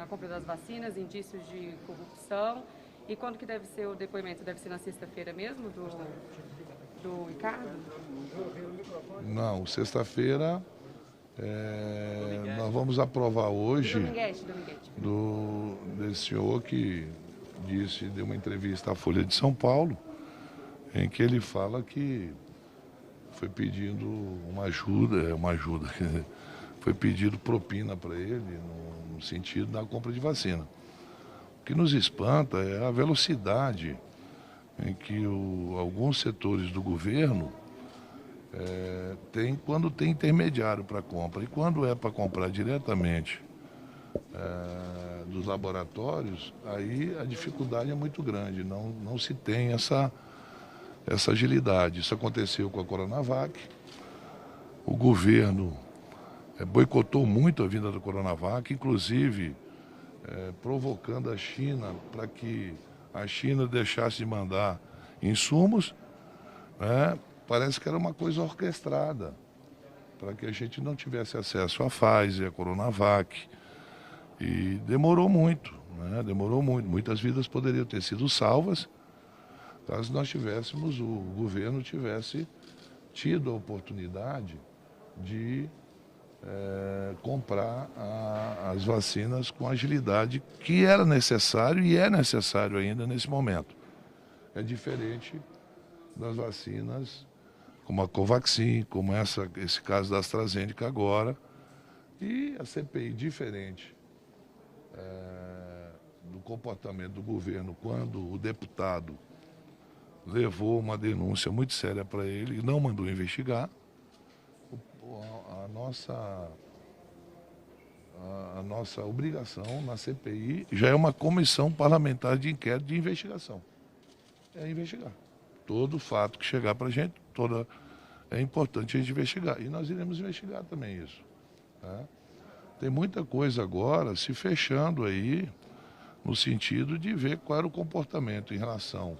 na compra das vacinas, indícios de corrupção. E quando que deve ser o depoimento? Deve ser na sexta-feira mesmo, do Ricardo? Não, sexta-feira nós vamos aprovar hoje desse senhor que deu uma entrevista à Folha de São Paulo, em que ele fala que foi pedindo uma ajuda, foi pedido propina para ele no sentido da compra de vacina. O que nos espanta é a velocidade em que alguns setores do governo quando tem intermediário para compra. E quando é para comprar diretamente dos laboratórios, aí a dificuldade é muito grande, não se tem essa agilidade. Isso aconteceu com a Coronavac. O governo boicotou muito a vinda da Coronavac, inclusive provocando a China para que a China deixasse de mandar insumos. Parece que era uma coisa orquestrada para que a gente não tivesse acesso à Pfizer, à Coronavac. E demorou muito, demorou muito. Muitas vidas poderiam ter sido salvas caso o governo tivesse tido a oportunidade de comprar as vacinas com agilidade que era necessário e é necessário ainda nesse momento. É diferente das vacinas como a Covaxin, como esse caso da AstraZeneca agora, e a CPI diferente do comportamento do governo quando o deputado levou uma denúncia muito séria para ele e não mandou investigar. A nossa obrigação na CPI já é uma comissão parlamentar de inquérito de investigação. É investigar. Todo fato que chegar para a gente, é importante a gente investigar. E nós iremos investigar também isso. Tem muita coisa agora se fechando aí, no sentido de ver qual era o comportamento em relação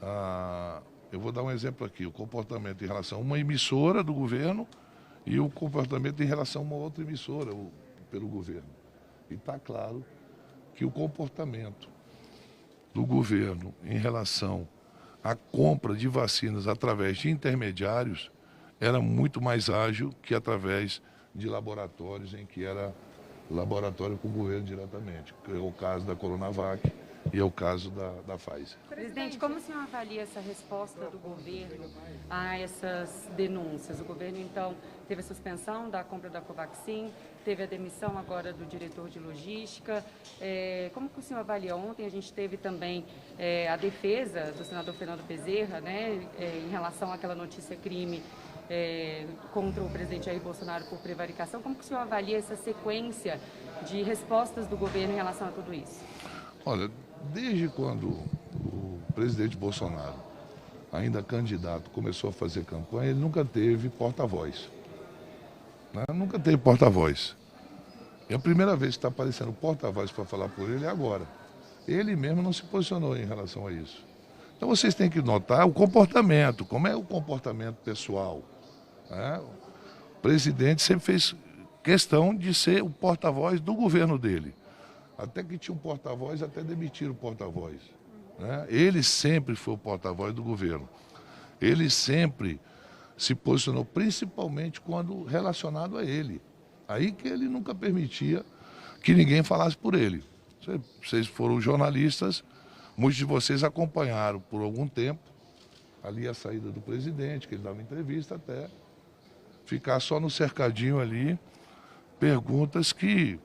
a... Eu vou dar um exemplo aqui, o comportamento em relação a uma emissora do governo e o comportamento em relação a uma outra emissora pelo governo. E está claro que o comportamento do governo em relação à compra de vacinas através de intermediários era muito mais ágil que através de laboratórios em que era laboratório com o governo diretamente, que é o caso da Coronavac e é o caso da Pfizer. Presidente, como o senhor avalia essa resposta do governo a essas denúncias? O governo, então, teve a suspensão da compra da Covaxin, teve a demissão agora do diretor de logística. Como que o senhor avalia? Ontem a gente teve também a defesa do senador Fernando Bezerra, em relação àquela notícia crime contra o presidente Jair Bolsonaro por prevaricação. Como que o senhor avalia essa sequência de respostas do governo em relação a tudo isso? Olha, desde quando o presidente Bolsonaro, ainda candidato, começou a fazer campanha, ele nunca teve porta-voz. Nunca teve porta-voz. E a primeira vez que está aparecendo porta-voz para falar por ele é agora. Ele mesmo não se posicionou em relação a isso. Então vocês têm que notar o comportamento, como é o comportamento pessoal. O presidente sempre fez questão de ser o porta-voz do governo dele. Até que tinha um porta-voz, até demitir o porta-voz. Ele sempre foi o porta-voz do governo. Ele sempre se posicionou, principalmente quando relacionado a ele. Aí que ele nunca permitia que ninguém falasse por ele. Vocês foram jornalistas, muitos de vocês acompanharam por algum tempo ali a saída do presidente, que ele dava entrevista, até ficar só no cercadinho ali, perguntas que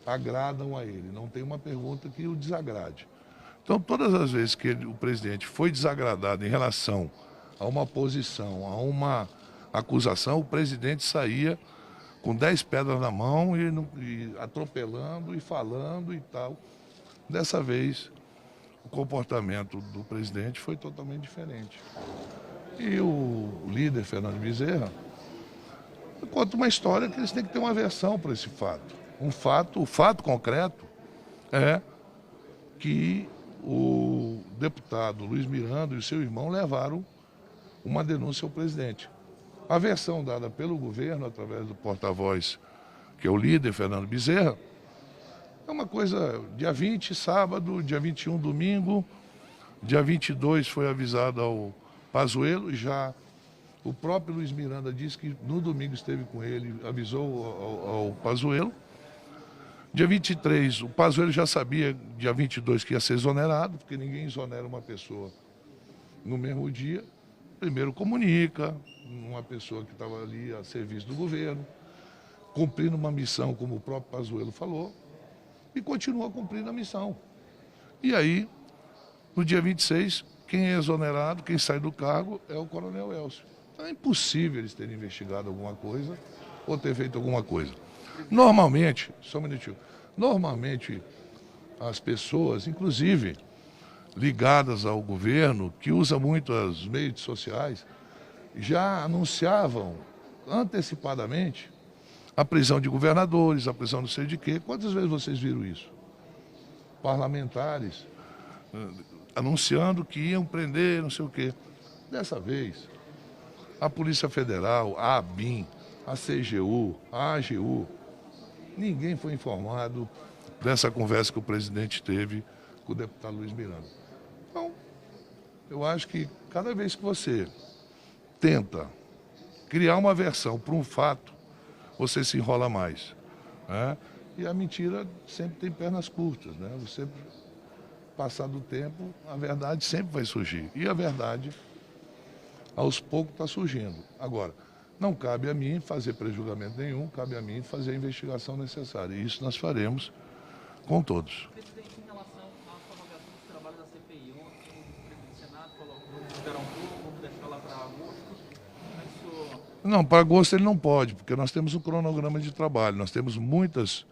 agradam a ele, não tem uma pergunta que o desagrade. Então, todas as vezes que o presidente foi desagradado em relação a uma posição, a uma acusação, o presidente saía com 10 pedras na mão e atropelando e falando e tal. Dessa vez, o comportamento do presidente foi totalmente diferente. E o líder, Fernando Bezerra, conta uma história que eles têm que ter uma versão para esse fato. O fato concreto é que o deputado Luiz Miranda e o seu irmão levaram uma denúncia ao presidente. A versão dada pelo governo, através do porta-voz, que é o líder, Fernando Bezerra, É uma coisa, dia 20, sábado, dia 21, domingo, dia 22 foi avisado ao Pazuello, já o próprio Luiz Miranda disse que no domingo esteve com ele, avisou ao Pazuello. Dia 23, o Pazuello já sabia, dia 22, que ia ser exonerado, porque ninguém exonera uma pessoa no mesmo dia. Primeiro comunica, uma pessoa que estava ali a serviço do governo, cumprindo uma missão, como o próprio Pazuello falou, e continua cumprindo a missão. E aí, no dia 26, quem é exonerado, quem sai do cargo é o Coronel Elcio. Então é impossível eles terem investigado alguma coisa ou ter feito alguma coisa. Normalmente, só um minutinho, normalmente as pessoas, inclusive ligadas ao governo, que usa muito os meios sociais, já anunciavam antecipadamente a prisão de governadores, a prisão não sei de quê. Quantas vezes vocês viram isso? Parlamentares anunciando que iam prender, não sei o quê. Dessa vez, a Polícia Federal, a ABIN, a CGU, a AGU, ninguém foi informado dessa conversa que o presidente teve com o deputado Luiz Miranda. Então, eu acho que cada vez que você tenta criar uma versão para um fato, você se enrola mais, né? E a mentira sempre tem pernas curtas, né? Você, passar do tempo, a verdade sempre vai surgir. E a verdade, aos poucos, está surgindo. Agora, não cabe a mim fazer prejulgamento nenhum, cabe a mim fazer a investigação necessária. E isso nós faremos com todos. Presidente, em relação à prorrogação dos trabalhos da CPI, ontem o presidente do Senado falou que vamos esperar um pouco, vamos deixar lá para agosto. Como é que o senhor... Não, para agosto ele não pode, porque nós temos um cronograma de trabalho, nós temos muitas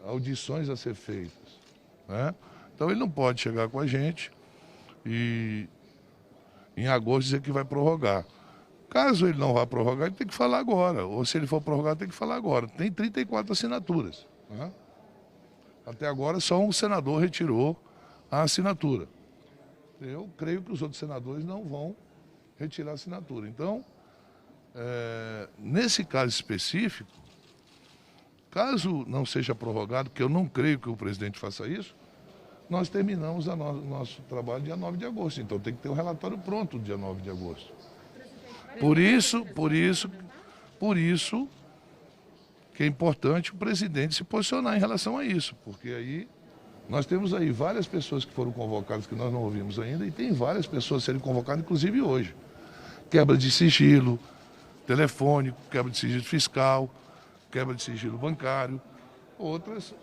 audições a ser feitas, né? Então ele não pode chegar com a gente e em agosto dizer que vai prorrogar. Caso ele não vá prorrogar, ele tem que falar agora. Ou se ele for prorrogar, tem que falar agora. Tem 34 assinaturas, né? Até agora só um senador retirou a assinatura. Eu creio que os outros senadores não vão retirar a assinatura. Então, nesse caso específico, caso não seja prorrogado, porque eu não creio que o presidente faça isso, nós terminamos o nosso trabalho dia 9 de agosto. Então tem que ter um relatório pronto dia 9 de agosto. Por isso que é importante o presidente se posicionar em relação a isso, porque aí nós temos aí várias pessoas que foram convocadas que nós não ouvimos ainda e tem várias pessoas sendo convocadas, inclusive hoje. Quebra de sigilo telefônico, quebra de sigilo fiscal, quebra de sigilo bancário, outras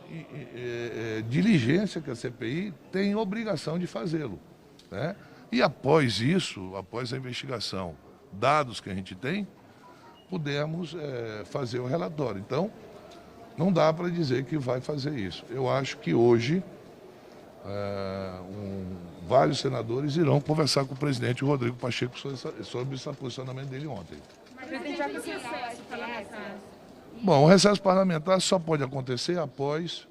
diligências que a CPI tem obrigação de fazê-lo, né? E após isso, após a investigação, dados que a gente tem, pudemos fazer o relatório. Então, não dá para dizer que vai fazer isso. Eu acho que hoje vários senadores irão conversar com o presidente Rodrigo Pacheco sobre esse posicionamento dele ontem. Bom, o recesso parlamentar só pode acontecer após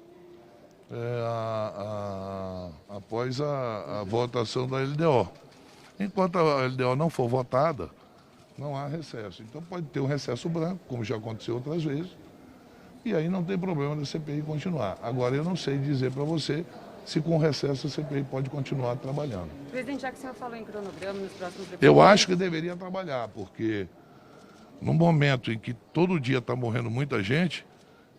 a votação da LDO. Enquanto a LDO não for votada, não há recesso. Então pode ter um recesso branco, como já aconteceu outras vezes, e aí não tem problema da CPI continuar. Agora eu não sei dizer para você se com recesso a CPI pode continuar trabalhando. Presidente, já que o senhor falou em cronograma nos próximos depoimentos... Eu acho que deveria trabalhar, porque no momento em que todo dia está morrendo muita gente,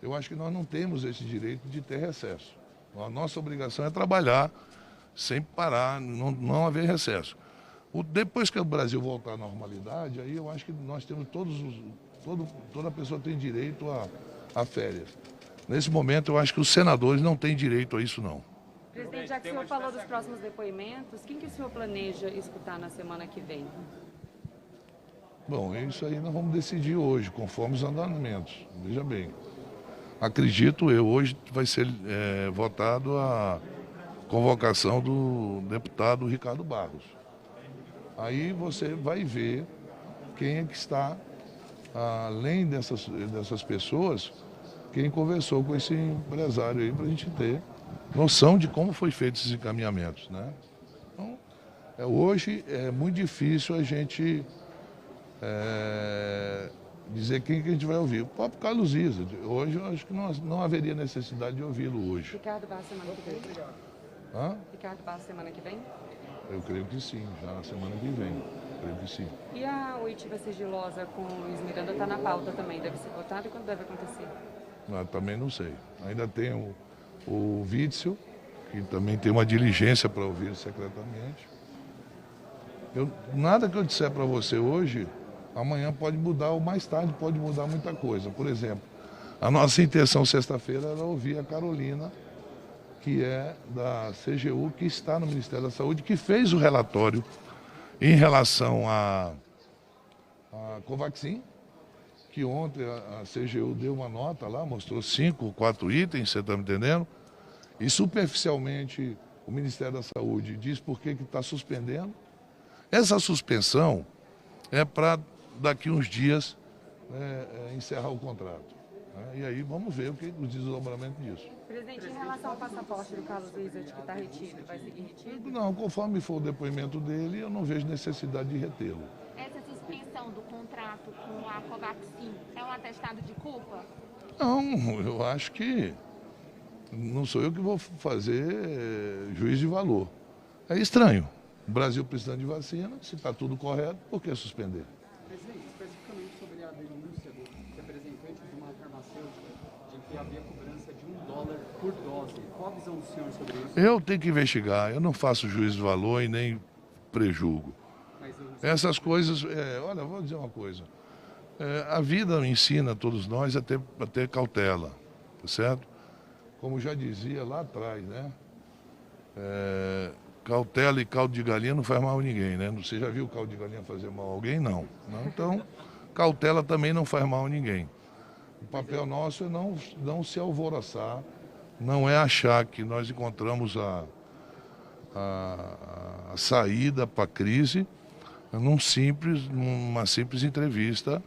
eu acho que nós não temos esse direito de ter recesso. A nossa obrigação é trabalhar sem parar, não haver recesso. Depois que o Brasil voltar à normalidade, aí eu acho que nós temos toda pessoa tem direito a férias. Nesse momento, eu acho que os senadores não têm direito a isso, não. Presidente, já que o senhor falou dos próximos depoimentos, quem que o senhor planeja escutar na semana que vem? Bom, isso aí nós vamos decidir hoje, conforme os andamentos. Veja bem, acredito eu, hoje vai ser votado a convocação do deputado Ricardo Barros. Aí você vai ver quem é que está, além dessas pessoas, quem conversou com esse empresário aí, para a gente ter noção de como foi feito esses encaminhamentos, né? Então, hoje é muito difícil a gente dizer quem que a gente vai ouvir. O próprio Carlos Issa. Hoje eu acho que não haveria necessidade de ouvi-lo hoje. Ricardo Barros semana que vem. Hã? Ricardo Barros semana que vem? Eu creio que sim, já na semana que vem. Creio que sim. E a oitiva sigilosa com o Luiz Miranda está na pauta também. Deve ser votada e quando deve acontecer? Também não sei. Ainda tem o Witzel, que também tem uma diligência para ouvir secretamente. Nada que eu disser para você hoje, amanhã pode mudar ou mais tarde pode mudar muita coisa. Por exemplo, a nossa intenção sexta-feira era ouvir a Carolina, que é da CGU, que está no Ministério da Saúde, que fez o relatório em relação à Covaxin, que ontem a CGU deu uma nota lá, mostrou 5, 4 itens, você está me entendendo? E superficialmente o Ministério da Saúde diz por que está suspendendo. Essa suspensão é para daqui uns dias encerrar o contrato. E aí vamos ver o desdobramento disso. Presidente, em relação ao passaporte do Carlos Wizard que está retido, vai seguir retido? Não, conforme for o depoimento dele, eu não vejo necessidade de retê-lo. Essa suspensão do contrato com a Covaxin é um atestado de culpa? Não, eu acho que não sou eu que vou fazer juízo de valor. É estranho. O Brasil precisando de vacina, se está tudo correto, por que suspender? Presidente, especificamente sobre a denúncia do representante de uma farmacêutica de que havia cobrança de $1 por dose. Qual a visão do senhor sobre isso? Eu tenho que investigar, eu não faço juízo de valor e nem prejulgo. Essas coisas, olha, vou dizer uma coisa. A vida ensina a todos nós a ter cautela, tá certo? Como já dizia lá atrás, né? Cautela e caldo de galinha não faz mal a ninguém, né? Você já viu caldo de galinha fazer mal a alguém? Não. Então, cautela também não faz mal a ninguém. O papel nosso é não se alvoroçar, não é achar que nós encontramos a saída para a crise numa simples entrevista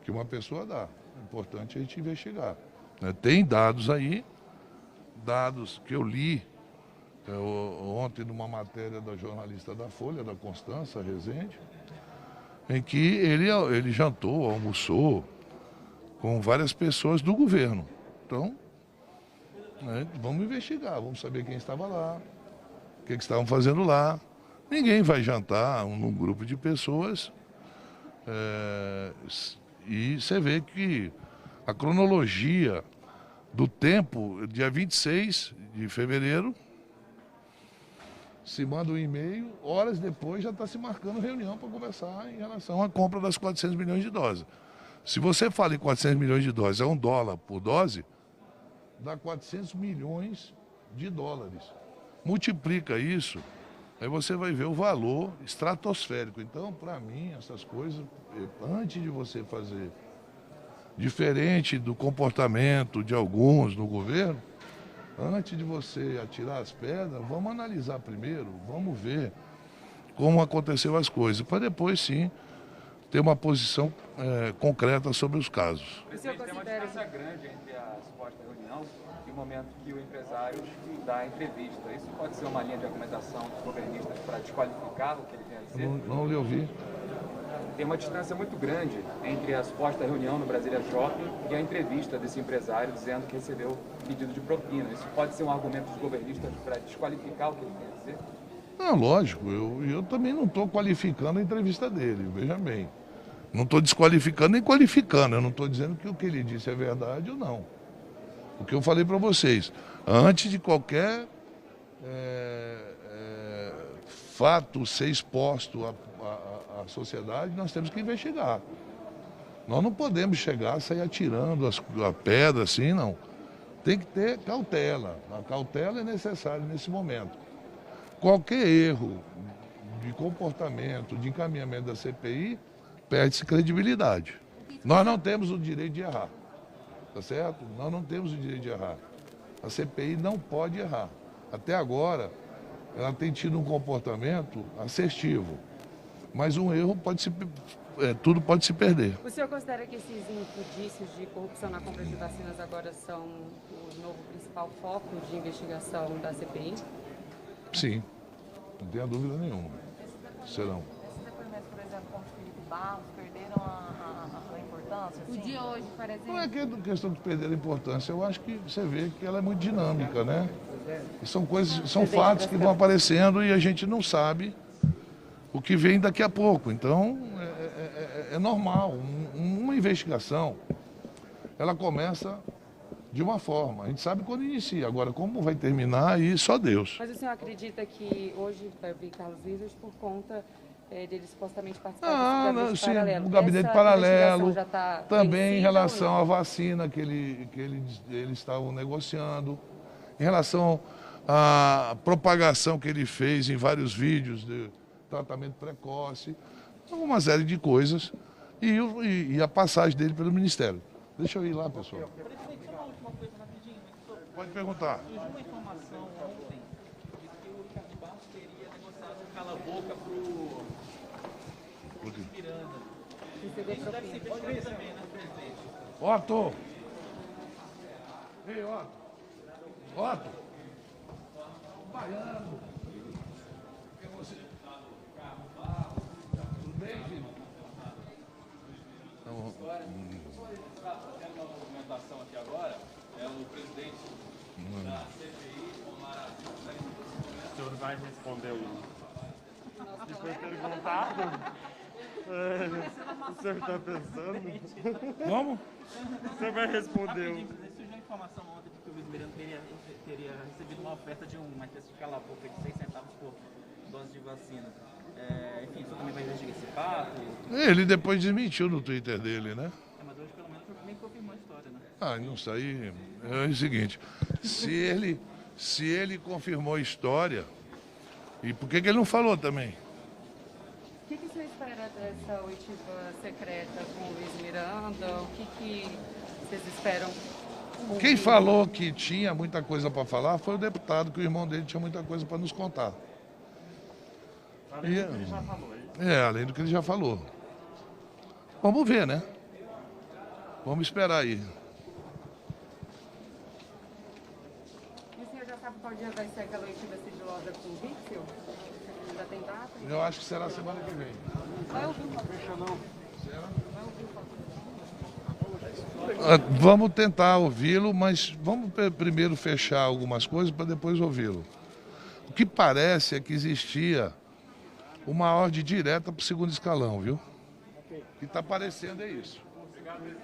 que uma pessoa dá. É importante a gente investigar. Tem dados aí, dados que eu li ontem numa matéria da jornalista da Folha, da Constança Rezende, em que ele jantou, almoçou com várias pessoas do governo. Então, vamos investigar, vamos saber quem estava lá, o que estavam fazendo lá. Ninguém vai jantar num grupo de pessoas e você vê que a cronologia do tempo, dia 26 de fevereiro, se manda um e-mail, horas depois já está se marcando reunião para conversar em relação à compra das 400 milhões de doses. Se você fala em 400 milhões de doses, é $1 por dose, dá 400 milhões de dólares. Multiplica isso, aí você vai ver o valor estratosférico. Então, para mim, essas coisas, antes de você fazer diferente do comportamento de alguns no governo, antes de você atirar as pedras, vamos analisar primeiro, vamos ver como aconteceu as coisas, para depois sim ter uma posição concreta sobre os casos. Presidente, tem uma distância grande entre a suposta reunião e o momento que o empresário dá a entrevista. Isso pode ser uma linha de argumentação dos governistas para desqualificar o que ele tem a dizer? Não lhe ouvi. Tem uma distância muito grande entre a suposta reunião no Brasília Shopping e a entrevista desse empresário dizendo que recebeu pedido de propina. Isso pode ser um argumento dos governistas para desqualificar o que ele tem a dizer? Não, lógico, eu também não estou qualificando a entrevista dele, veja bem. Não estou desqualificando nem qualificando, eu não estou dizendo que o que ele disse é verdade ou não. O que eu falei para vocês, antes de qualquer fato ser exposto à sociedade, nós temos que investigar. Nós não podemos chegar a sair atirando a pedra assim, não. Tem que ter cautela. A cautela é necessária nesse momento. Qualquer erro de comportamento, de encaminhamento da CPI, perde-se credibilidade. Nós não temos o direito de errar, tá certo? Nós não temos o direito de errar. A CPI não pode errar. Até agora, ela tem tido um comportamento assertivo, mas um erro tudo pode se perder. O senhor considera que esses indícios de corrupção na compra de vacinas agora são o novo principal foco de investigação da CPI? Sim, não tenha dúvida nenhuma. Serão. Esses depoimentos, por exemplo, como o Felipe Barros, perderam a importância importância? O Assim? de hoje, por exemplo? Não é questão de perder a importância, eu acho que você vê que ela é muito dinâmica, né? E são coisas, são fatos que vão aparecendo e a gente não sabe o que vem daqui a pouco. Então, é normal. Uma investigação, ela começa de uma forma. A gente sabe quando inicia. Agora, como vai terminar, aí só Deus. Mas o senhor acredita que hoje vai vir Carlos Wizard por conta dele supostamente participar desse gabinete Sim, paralelo? o gabinete Essa paralelo, investigação já tá também em vencida relação ou não? à vacina que eles estavam negociando, em relação à propagação que ele fez em vários vídeos de tratamento precoce, uma série de coisas, e a passagem dele pelo Ministério. Deixa eu ir lá, pessoal. Presidente, só uma última coisa rapidinho. Pode perguntar. Surgiu uma informação ontem de que o Ricardo Barros teria negociado um cala-boca pro Miranda. Recebeu Isso deve ser propina. investigado também, né, presidente? Otto! Ei, Otto! Otto! Baiano! Que é você? Tudo bem, filho? Tendo uma movimentação aqui agora, é o presidente da CPI, Omar Aziz. O senhor vai responder o que foi perguntado? O senhor está pensando? Como? O senhor vai responder o... Surgiu uma informação ontem de que o Luiz Miranda teria recebido uma oferta de uma espécie de cala-boca de 6 centavos por dose de vacina. Enfim, o senhor também vai investigar esse fato? Ele depois desmentiu no Twitter dele, né? Mas hoje pelo menos nem confirmou a história, né? Ah, não sei. É o seguinte, se ele confirmou a história, e por que ele não falou também? O que você espera dessa oitiva secreta com o Luiz Miranda? O que vocês esperam? Quem falou que tinha muita coisa para falar foi o deputado, que o irmão dele tinha muita coisa para nos contar. Além do que ele já falou aí. Além do que ele já falou. Vamos ver, né? Vamos esperar aí. E o senhor já sabe qual dia vai ser aquela oitiva sigilosa com o Witzel? Já tem data? Eu acho que será semana que vem. Vai ouvir. Vamos tentar ouvi-lo, mas vamos primeiro fechar algumas coisas para depois ouvi-lo. O que parece é que existia uma ordem direta para o segundo escalão, viu? O que está parecendo é isso. Obrigado, presidente.